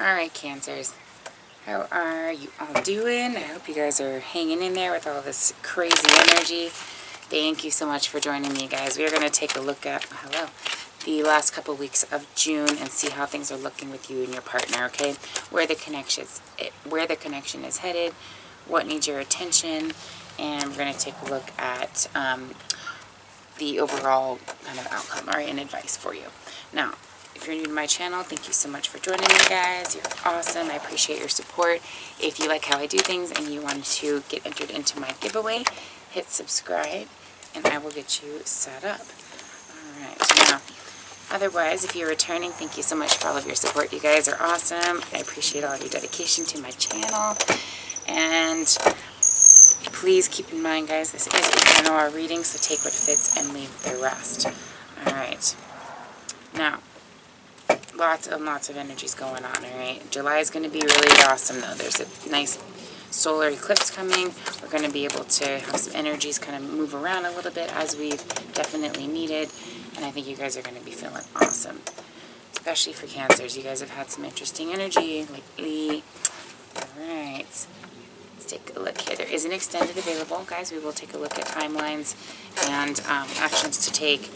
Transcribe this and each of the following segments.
Alright, Cancers. How are you all doing? I hope you guys are hanging in there with all this crazy energy. Thank you so much for joining me, guys. We are going to take a look at, the last couple weeks of June and see how things are looking with you and your partner, okay? Where the connection is headed, what needs your attention, and we're going to take a look at the overall kind of outcome, all right, and advice for you. Now, if you're new to my channel, thank you so much for joining me, guys. You're awesome. I appreciate your support. If you like how I do things and you want to get entered into my giveaway, hit subscribe, and I will get you set up. All right, now, otherwise, if you're returning, thank you so much for all of your support. You guys are awesome. I appreciate all of your dedication to my channel. And please keep in mind, guys, this is a general reading, so take what fits and leave the rest. All right. Now, lots and lots of energies going on, all right? July is going to be really awesome, though. There's a nice solar eclipse coming. We're going to be able to have some energies kind of move around a little bit as we've definitely needed. And I think you guys are going to be feeling awesome, especially for Cancers. You guys have had some interesting energy lately. All right. Let's take a look here. There is an extended available, guys. We will take a look at timelines and actions to take,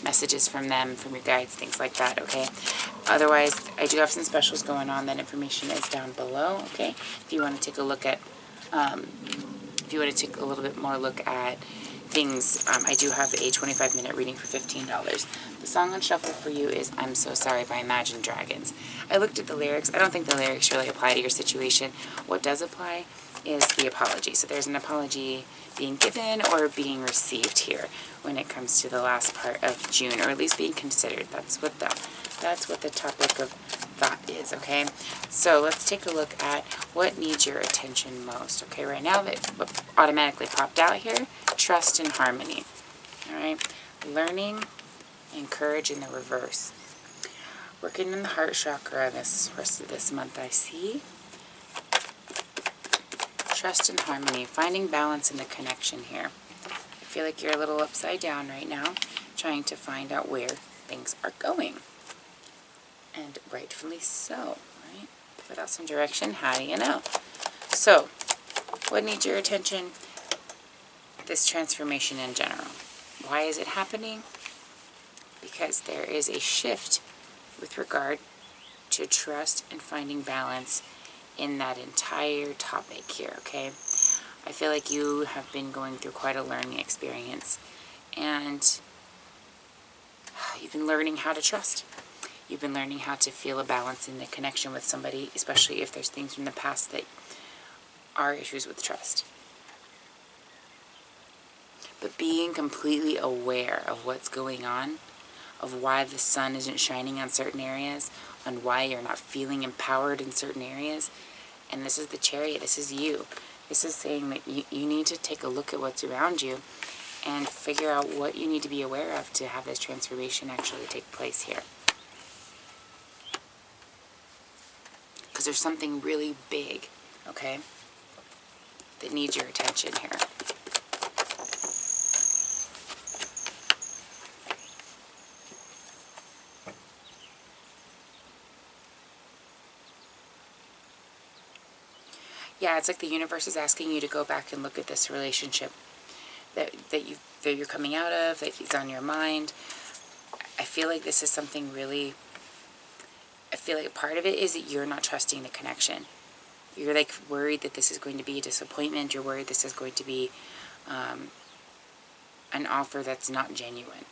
messages from them, from your guides, things like that, okay? Otherwise, I do have some specials going on. That information is down below, okay? If you want to take a look at, if you want to take a little bit more look at things, I do have a 25-minute reading for $15. The song on shuffle for you is I'm So Sorry by Imagine Dragons. I looked at the lyrics. I don't think the lyrics really apply to your situation. What does apply is the apology. So there's an apology being given or being received here when it comes to the last part of June, or at least being considered. That's what the topic of thought is, okay? So let's take a look at what needs your attention most, okay? Right now, what automatically popped out here, trust and harmony, all right? Learning and courage in the reverse. Working in the heart chakra this rest of this month, I see. Trust and harmony, finding balance in the connection here. I feel like you're a little upside down right now, trying to find out where things are going. And rightfully so, right? Without some direction, how do you know? So, what needs your attention? This transformation in general. Why is it happening? Because there is a shift with regard to trust and finding balance in that entire topic here, okay? I feel like you have been going through quite a learning experience, and you've been learning how to trust. You've been learning how to feel a balance in the connection with somebody, especially if there's things from the past that are issues with trust. But being completely aware of what's going on, of why the sun isn't shining on certain areas, on why you're not feeling empowered in certain areas. And this is the Chariot. This is you. This is saying that you need to take a look at what's around you and figure out what you need to be aware of to have this transformation actually take place here. Because there's something really big, okay, that needs your attention here. Yeah, it's like the universe is asking you to go back and look at this relationship that you're coming out of, that is on your mind. I feel like this is something really, I feel like part of it is that you're not trusting the connection. You're like worried that this is going to be a disappointment. You're worried this is going to be an offer that's not genuine.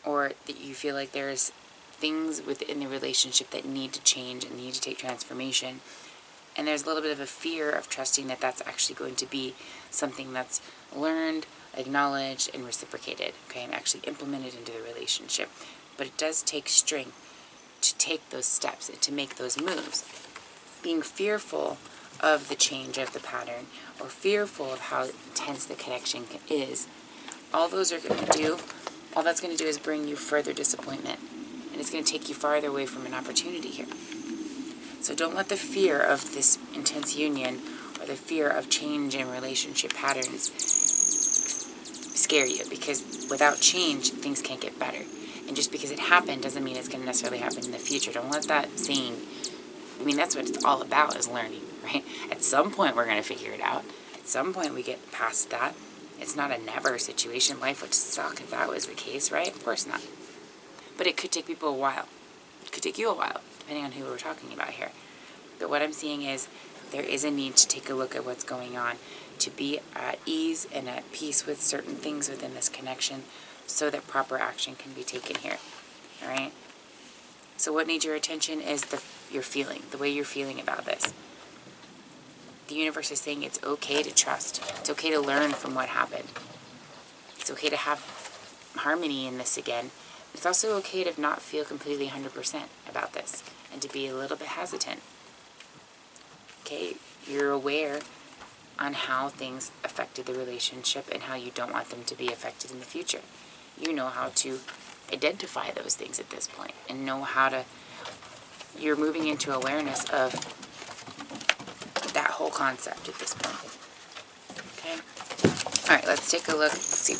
Or that you feel like there's things within the relationship that need to change and need to take transformation. And there's a little bit of a fear of trusting that that's actually going to be something that's learned, acknowledged, and reciprocated, okay, and actually implemented into the relationship. But it does take strength to take those steps and to make those moves. Being fearful of the change of the pattern, or fearful of how intense the connection is, all that's going to do is bring you further disappointment. And it's going to take you farther away from an opportunity here. So don't let the fear of this intense union or the fear of change in relationship patterns scare you, because without change, things can't get better. And just because it happened doesn't mean it's going to necessarily happen in the future. Don't let that saying I mean, that's what it's all about, is learning, right? At some point, we're going to figure it out. At some point, we get past that. It's not a never situation. Life would suck if that was the case, right? Of course not. But it could take people a while. It could take you a while, depending on who we're talking about here. But what I'm seeing is there is a need to take a look at what's going on, to be at ease and at peace with certain things within this connection so that proper action can be taken here. All right? So what needs your attention is your feeling, the way you're feeling about this. The universe is saying it's okay to trust. It's okay to learn from what happened. It's okay to have harmony in this again. It's also okay to not feel completely 100% about this and to be a little bit hesitant. Okay, you're aware on how things affected the relationship and how you don't want them to be affected in the future. You know how to identify those things at this point and know how to, you're moving into awareness of that whole concept at this point. Okay? All right, let's take a look and see.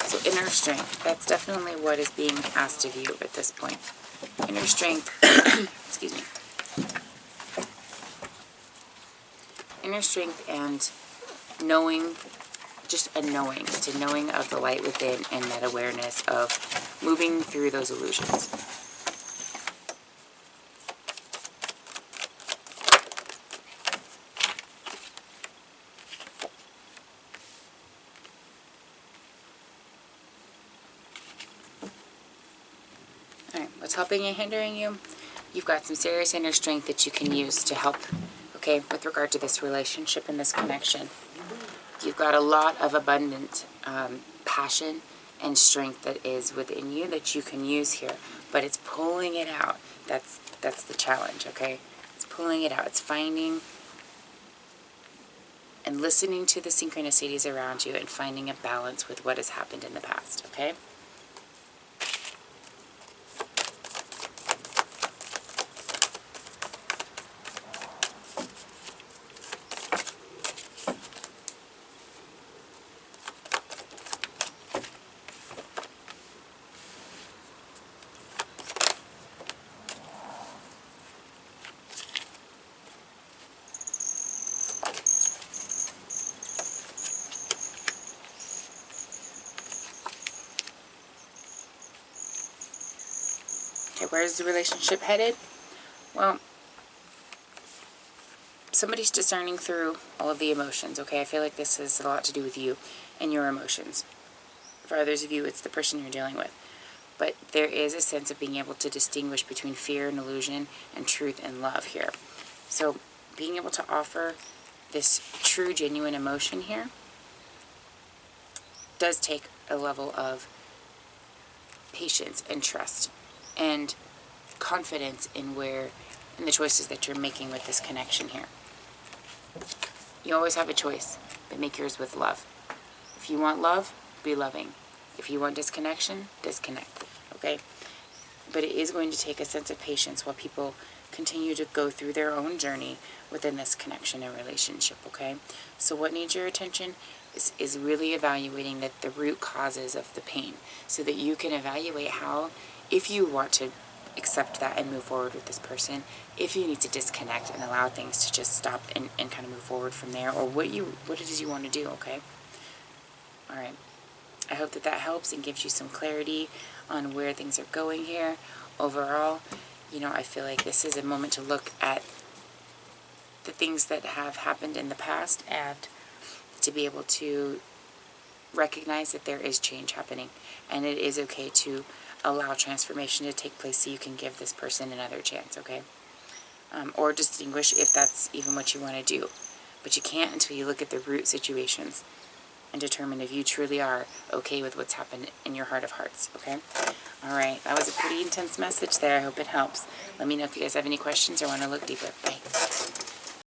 So inner strength, that's definitely what is being asked of you at this point. Inner strength, excuse me. Inner strength and knowing, just a knowing. It's a knowing of the light within and that awareness of moving through those illusions. Alright, what's helping and hindering you? You've got some serious inner strength that you can use to help, okay, with regard to this relationship and this connection. You've got a lot of abundant passion and strength that is within you that you can use here, but it's pulling it out. That's the challenge, okay? It's pulling it out. It's finding and listening to the synchronicities around you and finding a balance with what has happened in the past, okay? Okay, where's the relationship headed? Well, somebody's discerning through all of the emotions, okay? I feel like this has a lot to do with you and your emotions. For others of you, it's the person you're dealing with. But there is a sense of being able to distinguish between fear and illusion and truth and love here. So being able to offer this true, genuine emotion here does take a level of patience and trust and confidence in the choices that you're making with this connection here. You always have a choice, but make yours with love. If you want love, be loving. If you want disconnection, disconnect, okay? But it is going to take a sense of patience while people continue to go through their own journey within this connection and relationship, okay? So what needs your attention is really evaluating the root causes of the pain so that you can evaluate how, if you want to accept that and move forward with this person, if you need to disconnect and allow things to just stop and kind of move forward from there, or what it is you want to do, okay? All right. I hope that helps and gives you some clarity on where things are going here. Overall, I feel like this is a moment to look at the things that have happened in the past and to be able to recognize that there is change happening and it is okay to allow transformation to take place so you can give this person another chance, okay? Or distinguish if that's even what you want to do. But you can't until you look at the root situations and determine if you truly are okay with what's happened in your heart of hearts, okay? All right, that was a pretty intense message there. I hope it helps. Let me know if you guys have any questions or want to look deeper. Bye.